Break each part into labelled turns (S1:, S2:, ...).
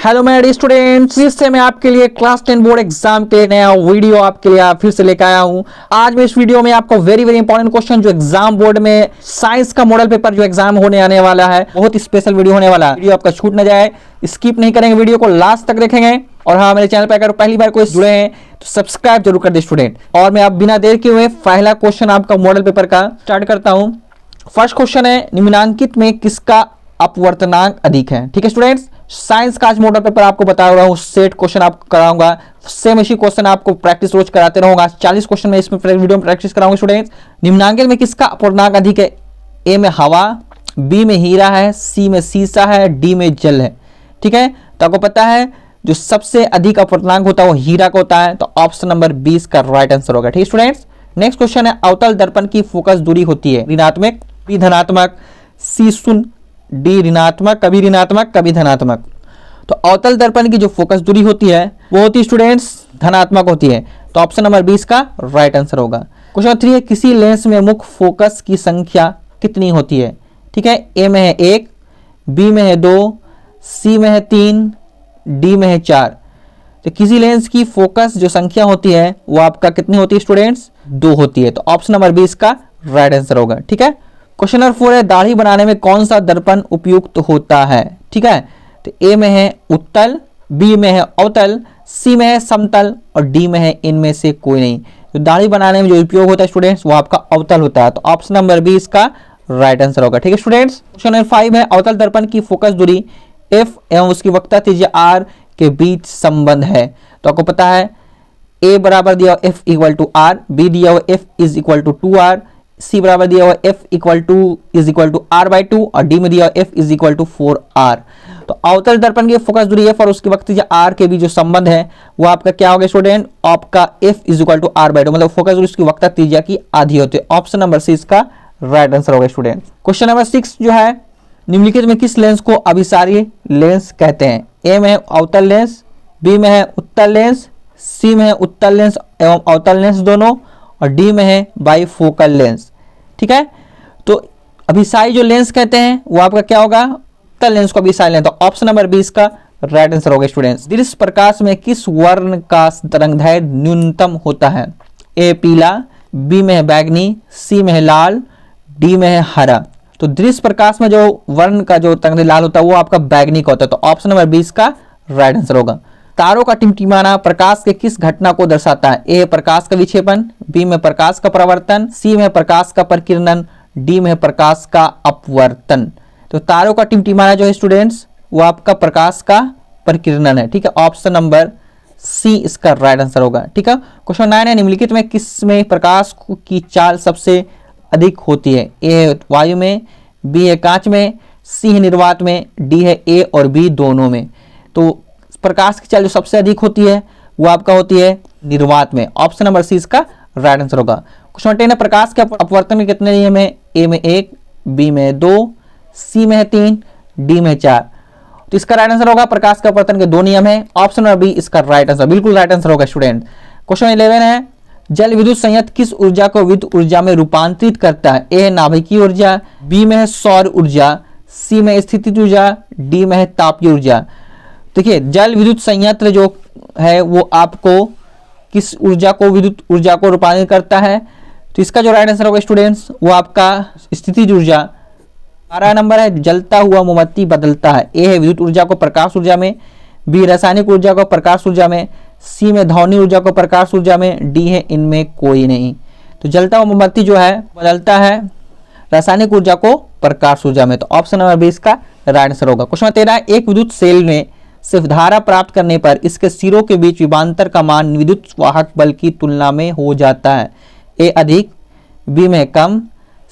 S1: Hello मेरे dear students, इससे मैं आपके लिए क्लास 10 बोर्ड एग्जाम के नया वीडियो आपके लिए फिर से लेकर आया हूं। आज मैं इस वीडियो में आपको वेरी इंपॉर्टेंट क्वेश्चन जो एग्जाम बोर्ड में साइंस का मॉडल पेपर जो एग्जाम होने आने वाला है, बहुत ही स्पेशल वीडियो होने वाला है। वीडियो आपका छूट ना जाए, स्किप नहीं करेंगे, वीडियो को लास्ट तक देखेंगे। और हाँ, मेरे चैनल पर अगर पहली बार कोई जुड़े हैं तो सब्सक्राइब जरूर कर दे स्टूडेंट। और मैं अब बिना देर किए हुए पहला क्वेश्चन आपका मॉडल पेपर का स्टार्ट करता हूं। फर्स्ट क्वेश्चन है, निम्नांकित में किसका अपवर्तनांक अधिक है। ठीक है स्टूडेंट्स, साइंस का आज मॉडल पेपर आपको बता रहा हूं, सेट क्वेश्चन आपको कराऊंगा, सेम इसी क्वेश्चन आपको प्रैक्टिस रोज कराते रहूंगा। 40 क्वेश्चन में इसमें वीडियो में प्रैक्टिस कराऊंगा स्टूडेंट्स। निम्नांकित में किसका अपवर्तनांक अधिक है। ए में हवा, बी में हीरा है, सी में सीसा है, डी में जल है। ठीक है, तो आपको पता है जो सबसे अधिक अपवर्तनांक होता है वो हीरा का होता है, तो ऑप्शन नंबर 20 का राइट आंसर होगा। ठीक है स्टूडेंट्स, नेक्स्ट क्वेश्चन है, अवतल दर्पण की फोकस दूरी होती है ऋणात्मक, बी धनात्मक, सी शून्य, डी ऋणात्मक, कभी ऋणात्मक कभी धनात्मक। तो अवतल दर्पण की जो फोकस दूरी होती है वो होती है स्टूडेंट्स धनात्मक होती है, तो ऑप्शन नंबर 20 का राइट आंसर होगा। क्वेश्चन 3 है, किसी लेंस में मुख्य फोकस की संख्या कितनी होती है। ठीक है, ए में है 1, बी में है 2, सी में है 3, डी में है 4। तो किसी लेंस की फोकस जो संख्या होती है वो आपका कितनी होती है स्टूडेंट्स, 2 होती है, तो ऑप्शन नंबर 20 का राइट आंसर होगा। ठीक है, क्वेश्चन नंबर 4 है, दाढ़ी बनाने में कौन सा दर्पण उपयुक्त होता है। ठीक है, तो ए में है उत्तल, बी में है अवतल, सी में है समतल और डी में है इनमें से कोई नहीं। तो दाढ़ी बनाने में जो उपयोग होता है स्टूडेंट्स वो आपका अवतल होता है, तो ऑप्शन नंबर 20 का राइट आंसर होगा। ठीक है स्टूडेंट्स, क्वेश्चन नंबर 5 है, अवतल दर्पण की फोकस दूरी एफ एवं उसकी वक्रता त्रिज्या आर के बीच संबंध है। तो आपको पता है ए बराबर दिया हुआ F equal to R, B दिया हुआ F is equal to 2r, C बराबर दिया हुआ एफ इक्वल टू r/2 और डी में दिया हुआ F is equal to 4r। तो अवतल दर्पण की फोकस दूरी एफ और उसकी वक्रता त्रिज्या आर के बीच जो संबंध है वो आपका क्या होगा स्टूडेंट, आपका F is equal to r/2, मतलब फोकस दूरी उसकी वक्रता त्रिज्या की आधी होती है। ऑप्शन नंबर सी इसका राइट आंसर होगा स्टूडेंट। क्वेश्चन नंबर 6 जो है, निम्नलिखित में किस लेंस को अभिसारी लेंस कहते हैं। ए में है अवतल लेंस, बी में है उत्तल लेंस, सी में है उत्तल लेंस एवं अवतल लेंस दोनों और डी में है बाइफोकल लेंस। ठीक है, तो अभिसारी जो लेंस कहते हैं वो आपका क्या होगा, उत्तल लेंस को अभिसारी लेंस, तो ऑप्शन नंबर 20 का राइट आंसर होगा स्टूडेंट्स। दृश्य प्रकाश में किस वर्ण का तरंगदैर्घ्य न्यूनतम होता है। ए पीला, बी में है बैगनी, सी में है लाल, डी में है हरा। तो दृश्य प्रकाश में जो वर्ण का जो तरंगदैर्घ्य लाल होता है वो आपका बैगनी का होता है, तो ऑप्शन नंबर 20 का राइट आंसर होगा। तारों का टिमटिमाना प्रकाश के किस घटना को दर्शाता है। ए प्रकाश का विक्षेपण, बी में प्रकाश का परावर्तन, सी में प्रकाश का परिकिरणन, डी में प्रकाश का अपवर्तन। तो तारों का टिमटिमाना जो है स्टूडेंट्स वो आपका प्रकाश का परिकिरणन है। ठीक है, ऑप्शन नंबर सी इसका राइट आंसर होगा। ठीक है, क्वेश्चन 9 है, निम्नलिखित में किस में प्रकाश की चाल सबसे अधिक होती है। ए है वायु में, बी है कांच में, सी है निर्वात में, डी है ए और बी दोनों में। तो प्रकाश की चाल जो सबसे अधिक होती है वो आपका होती है निर्वात में, ऑप्शन नंबर सी इसका राइट आंसर होगा। क्वेश्चन 10 है, प्रकाश के अपवर्तन के कितने नियम है। ए में 1, बी में 2, सी में 3, डी में 4। तो इसका राइट आंसर होगा प्रकाश के अपवर्तन के 2 नियम है, ऑप्शन नंबर बी इसका राइट आंसर, बिल्कुल राइट आंसर होगा स्टूडेंट। क्वेश्चन 11 है, जल विद्युत संयंत्र किस ऊर्जा को विद्युत ऊर्जा में रूपांतरित करता है। ए है नाभिकीय ऊर्जा, बी में है सौर ऊर्जा, सी में स्थितिज ऊर्जा, डी में है तापीय ऊर्जा। देखिए, जल विद्युत संयंत्र जो है वो आपको किस ऊर्जा को विद्युत ऊर्जा को रूपांतरित करता है, तो इसका जो राइट आंसर होगा स्टूडेंट्स वो आपका स्थितिज ऊर्जा। 12 नंबर है, जलता हुआ मोमबत्ती बदलता है। ए है विद्युत ऊर्जा को प्रकाश ऊर्जा में, बी रासायनिक ऊर्जा को प्रकाश ऊर्जा में, सी में ध्वनि ऊर्जा को प्रकाश ऊर्जा में, डी है इनमें कोई नहीं। तो जलता हुआ मोमबत्ती जो है बदलता है रासायनिक ऊर्जा को प्रकाश ऊर्जा में, तो ऑप्शन नंबर 20 का राइट आंसर होगा। क्वेश्चन 13, एक विद्युत सेल में सिर्फ धारा प्राप्त करने पर इसके सिरों के बीच विभवांतर का मान विद्युत वाहक बल की तुलना में हो जाता है। ए अधिक, बी में कम,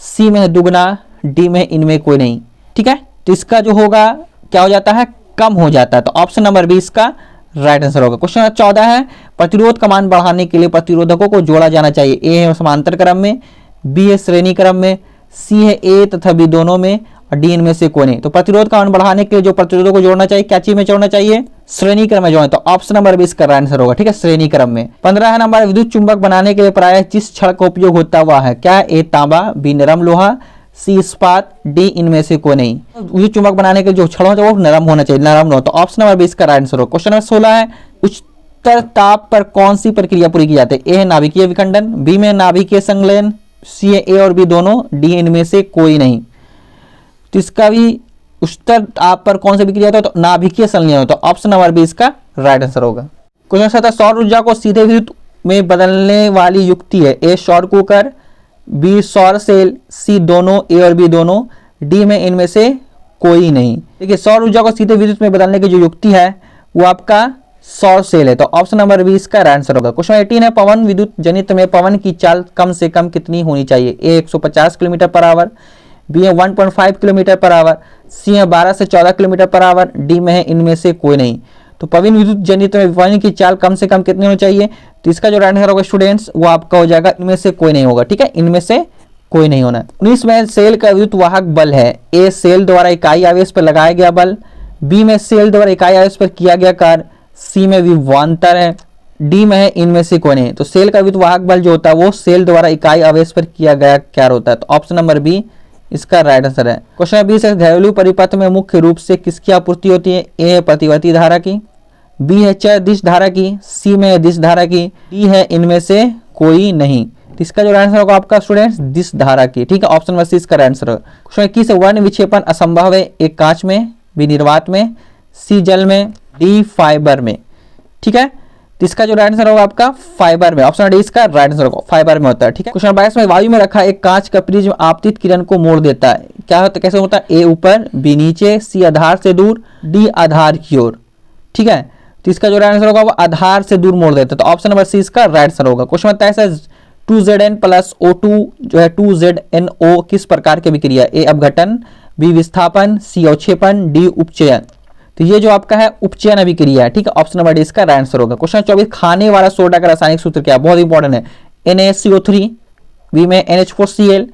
S1: सी में दुगना, डी में इनमें कोई नहीं। ठीक है, तो इसका जो होगा क्या हो जाता है, कम हो जाता है, तो ऑप्शन नंबर 20 का राइट आंसर होगा। क्वेश्चन 14 है, प्रतिरोध का मान बढ़ाने के लिए प्रतिरोधकों को जोड़ा जाना चाहिए। ए है समांतर क्रम में, बी है श्रेणी क्रम में, सी है ए तथा बी दोनों में और डी इनमें से कोई नहीं। तो प्रतिरोध का मान बढ़ाने के लिए जो प्रतिरोधों को जोड़ना चाहिए, क्या चीज में जोड़ना चाहिए, श्रेणी क्रम में जोड़ना, तो ऑप्शन नंबर 20 का राइट आंसर होगा। ठीक है, श्रेणी क्रम में। 15 नंबर, विद्युत चुंबक बनाने के लिए प्रायः जिस छड़ का उपयोग होता हुआ है, क्या ए तांबा, बी नरम लोहा, सी इस्पात, डी इनमें से कोई नहीं। विद्युत चुंबक बनाने के जो छड़ होता है वो नरम होना चाहिए, नरम ना हो। तो ऑप्शन नंबर 20 का राइट आंसर हो। क्वेश्चन नंबर 16 है, उच्चतर ताप पर कौन सी प्रक्रिया पूरी की जाती है? ए है नाभिकीय विखंडन, बी में नाभिकीय संलयन, सी है ए और बी दोनों, डी इनमें से कोई नहीं। तो इसका भी उच्चतर ताप पर कौन सा प्रक्रिया होता है? तो नाभिकीय संलयन होता है। ऑप्शन नंबर 20 का राइट आंसर होगा। क्वेश्चन 17, सौर ऊर्जा को सीधे विद्युत में बदलने वाली युक्ति है? ए सौर कुकर, बी सौर सेल, सी दोनों, ए और बी दोनों, डी में इनमें से कोई नहीं। देखिए सौर ऊर्जा को सीधे विद्युत में बदलने की जो युक्ति है वो आपका सौर सेल है। तो ऑप्शन नंबर 20 का राइट आंसर होगा। क्वेश्चन 18 है, पवन विद्युत जनित में पवन की चाल कम से कम कितनी होनी चाहिए? ए 150 किलोमीटर पर आवर, बी है 1.5 किलोमीटर पर आवर, सी है 12 से 14 किलोमीटर पर आवर, डी में है इनमें से कोई नहीं। तो पवन विद्युत जनित में पवन की चाल कम से कम कितनी होनी चाहिए? तो इसका जो राइट आंसर होगा स्टूडेंट्स वो आपका हो जाएगा इनमें से कोई नहीं होगा। ठीक है, इनमें से कोई नहीं होना है। 19 में सेल का विद्युत वाहक बल है? ए सेल द्वारा इकाई आवेश पर लगाया गया बल, बी में सेल द्वारा इकाई आवेश पर किया गया कार्य, सी में विभवांतर है, डी में है इनमें से कोई नहीं। तो सेल का विद्युत वाहक बल जो होता है वो सेल द्वारा इकाई आवेश पर किया गया कार्य होता है। तो ऑप्शन नंबर बी इसका राइट आंसर है। क्वेश्चन 20 है, घरेलू परिपथ में मुख्य रूप से किसकी आपूर्ति होती है? ए है प्रतिवर्ती धारा की, बी है चरदिश धारा की, सी में है दिश धारा की, डी है इनमें से कोई नहीं। तो इसका जो आंसर होगा आपका स्टूडेंट्स दिश धारा की। ठीक है, ऑप्शन नंबर सी इसका आंसर होगा। क्वेश्चन 21 है, वर्ण विक्षेपण असंभव है? ए कांच में, बी निर्वात में, सी जल में, डी फाइबर में। ठीक है, तो इसका जो आंसर होगा आपका फाइबर में। ऑप्शन डी इसका राइट आंसर होगा, फाइबर में होता है। ठीक है, क्वेश्चन 22 में, वायु में रखा एक कांच का प्रिज्म आपतित किरण को मोड़ देता है, क्या होता है, कैसे होता है? ए ऊपर, बी नीचे, सी आधार से दूर, डी आधार की ओर। ठीक है, तो इसका जो आंसर होगा वो आधार से दूर मोड़ देता है। तो ऑप्शन नंबर सी इसका राइट आंसर होगा। क्वेश्चन 23 है, 2Zn प्लस O2 जो है 2ZnO किस प्रकार की अभिक्रिया? ए अपघटन, बी विस्थापन, सी अवक्षेपन, डी उपचयन। तो ये जो आपका है उपचयन अभिक्रिया है। ठीक है, ऑप्शन नंबर डी इसका राइट आंसर होगा। क्वेश्चन 24, खाने वाला सोडा का रासायनिक सूत्र क्या है? बहुत इंपॉर्टेंट है। NaCO3, बी में NH4Cl,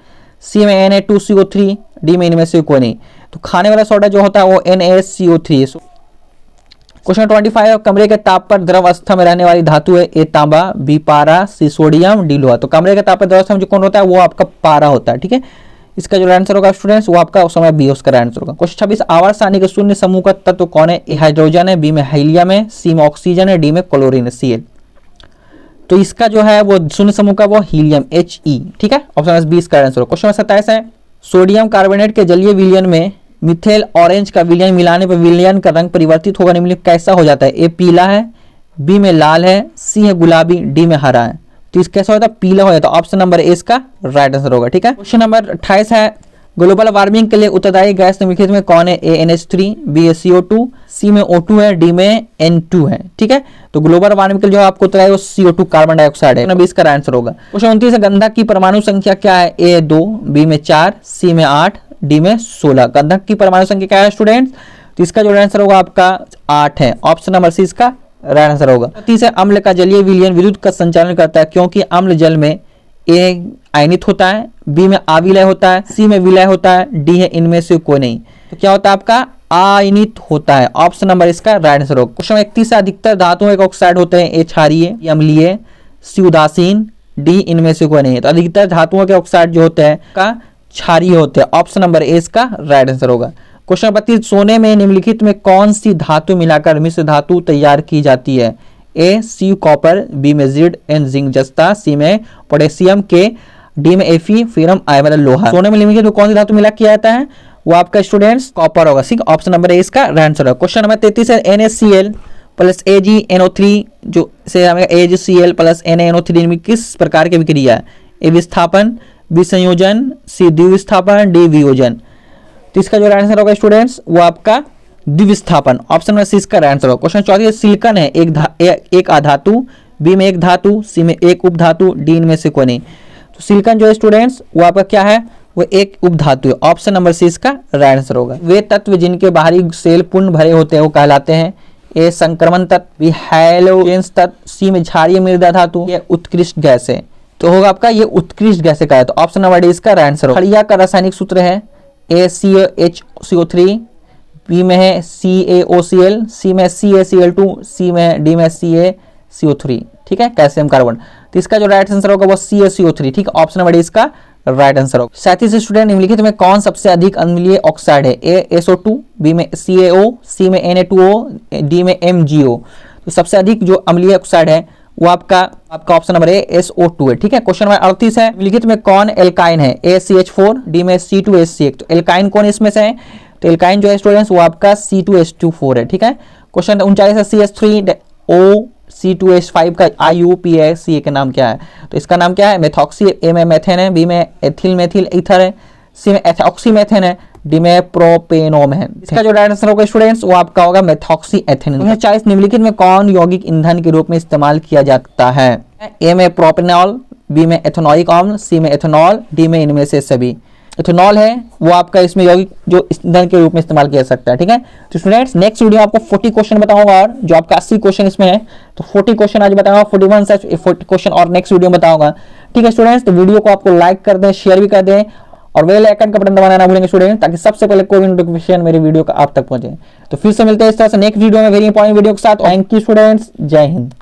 S1: सी में Na2CO3, डी में इनमें से कोई नहीं। तो खाने वाला सोडा जो होता है वो NaCO3। क्वेश्चन 25 है, कमरे के ताप पर द्रव अवस्था में रहने वाली धातु है? ए तांबा, बी पारा, सी सोडियम, डी लोहा। तो कमरे के ताप पर द्रव अवस्था में जो कौन होता है वो आपका पारा होता है। ठीक है, इसका जो आंसर होगा स्टूडेंट्स वो आपका उस समय बी उसका आंसर होगा। क्वेश्चन 26, आवर्त सारणी के शून्य समूह का तत्व कौन है? ए हाइड्रोजन है, बी में हीलियम है, सी में ऑक्सीजन है, डी में क्लोरीन है, Cl। तो इसका जो है वो शून्य समूह का वो हीलियम He। ठीक है, ऑप्शन बी इसका आंसर होगा। क्वेश्चन 27 है, सोडियम कार्बोनेट के जलीय विलयन में मिथेल ऑरेंज का विलयन मिलाने पर विलयन का रंग परिवर्तित होगा निम्नलिखित कैसा हो जाता है? ए पीला है, बी में लाल है, सी है गुलाबी, डी में हरा है। तो इस कैसा होता है? पीला हो जाता है। ऑप्शन नंबर ए इसका राइट आंसर होगा। ठीक है, क्वेश्चन नंबर 28 है, ग्लोबल वार्मिंग के लिए उत्तरदायी गैस निम्नलिखित में कौन है? ए NH3, बी है CO2, सी में O2 है, डी में N2 है। ठीक है, तो ग्लोबल वार्मिंग के लिए जो आपको उत्तरदायी वो CO2 कार्बन डाइऑक्साइड है। बी इसका आंसर होगा। क्वेश्चन 29 है, गंधक की परमाणु संख्या क्या है? ए 2, बी में 4, सी में 8, डी में 16। गंधक की परमाणु संख्या क्या है स्टूडेंट्स? तो इसका जो आंसर होगा आपका 8 है। ऑप्शन नंबर सी इसका राइट आंसर होगा। 30 है, अम्ल का जलीय विलयन विद्युत का संचालन करता है क्योंकि अम्ल जल में ए आयनित होता है, बी में अविलय होता है, सी में विलय होता है, डी है इनमें से कोई नहीं। तो क्या होता है आपका? आयनित होता है। ऑप्शन नंबर इसका राइट आंसर होगा। क्वेश्चन 31 है, अधिकतर धातुओं के ऑक्साइड होते हैं? ए क्षारीय, बी अम्लीय, सी उदासीन, डी इनमें से कोई नहीं है। तो अधिकतर धातुओं के ऑक्साइड जो होते हैं का क्षारीय होते हैं। ऑप्शन नंबर ए इसका राइट आंसर होगा। क्वेश्चन 32, सोने में निम्नलिखित में कौन सी धातु मिलाकर मिश्र धातु तैयार की जाती है? ए सी कॉपर, बी में जिड, एन जिंक जस्ता, सी में पोटेशियम के, डी में Fe फेरम आई मतलब लोहा। सोने में निम्नलिखित में कौन सी धातु मिला किया जाता है? वो आपका स्टूडेंट्स कॉपर होगा। ठीक, ऑप्शन नंबर ए इसका राइट आंसर होगा। क्वेश्चन नंबर 33 है, NaCl प्लस AgNO3 जो से हमें AgCl प्लस NaNO3 में किस प्रकार की अभिक्रिया है? ए विस्थापन, बी संयोजन, सी द्विविस्थापन, डी वियोजन। तो इसका जो आंसर होगा स्टूडेंट्स वो आपका द्विविस्थापन। ऑप्शन नंबर सी इसका आंसर होगा। क्वेश्चन 34, सिलिकॉन है एक अधातु, बी में एक धातु, सी में एक उपधातु, डी इनमें से कोई नहीं। तो सिलिकॉन जो है स्टूडेंट्स वो आपका क्या है? वो एक उपधातु है। ऑप्शन नंबर सी इसका राइट आंसर होगा। वे तत्व जिनके बाहरी सेल पूर्ण भरे होते हैं वो कहलाते हैं? ए संक्रमण तत्व, बी हैलोजेंस तत्व, सी में क्षारीय मृदा धातु, ये उत्कृष्ट गैस है। तो होगा आपका ये उत्कृष्ट गैस का है। तो ऑप्शन नंबर डी इसका राइट आंसर होगा। खड़िया का रासायनिक सूत्र है ACHCO3, बी में है CaOCl, सी में CaCl2, सी में डी में CaCO3। ठीक है, कैल्शियम कार्बन। तो इसका जो राइट आंसर होगा वो CaCO3। ठीक है, ऑप्शन नंबर डी इसका राइट आंसर होगा। 37 स्टूडेंट, निम्नलिखित में कौन सबसे अधिक अम्लीय ऑक्साइड है? ए SO2, बी में CaO, सी में Na2O, डी में MgO। तो सबसे अधिक जो अम्लीय ऑक्साइड है वो आपका ऑप्शन नंबर ए SO2 है। ठीक है, क्वेश्चन नंबर 38 है, निम्नलिखित में कौन एल्काइन है? ए CH4, डी में C2H6। तो एल्काइन कौन इसमें से है? तो एल्काइन जो है स्टूडेंट्स वो आपका C2H24 है। ठीक है, क्वेश्चन 39 है, CH3O C2H5 का IUPAC का नाम क्या है? तो इसका नाम क्या है? मेथॉक्सी। ए में मेथेन है, बी में एथिल मेथिल ईथर है, सी में ऑक्सीमेथेन है, डी में प्रोपेनोम है। इसका जो राइट आंसर होगा स्टूडेंट्स वो आपका होगा मेथॉक्सी एथेन। 40 निम्नलिखित में कौन यौगिक ईंधन के रूप में इस्तेमाल किया जाता है? ए में प्रोपेनॉल, बी में एथेनोइक अम्ल, सी में एथेनॉल, डी में इनमें से सभी। एथेनॉल है वो आपका इसमें यौगिक जो ईंधन के रूप में इस्तेमाल किया जा सकता है। ठीक है, तो स्टूडेंट्स नेक्स्ट वीडियो आपको 40 क्वेश्चन बताऊंगा और जो आपका 80 क्वेश्चन इसमें है, तो 40 क्वेश्चन आज बताऊंगा, 41 से 40 क्वेश्चन और नेक्स्ट वीडियो में बताऊंगा। ठीक है स्टूडेंट्स, तो वीडियो को आपको लाइक कर दें, शेयर भी कर दें और बेल आइकन का बटन दबाना ना भूलेंगे स्टूडेंट, ताकि सबसे पहले कोई भी नोटिफिकेशन मेरे वीडियो का आप तक पहुंचे। तो फिर से मिलते हैं इस तरह से नेक्स्ट वीडियो में वेरी इंपॉर्टेंट वीडियो के साथ। थैंक यू स्टूडेंट्स, जय हिंद।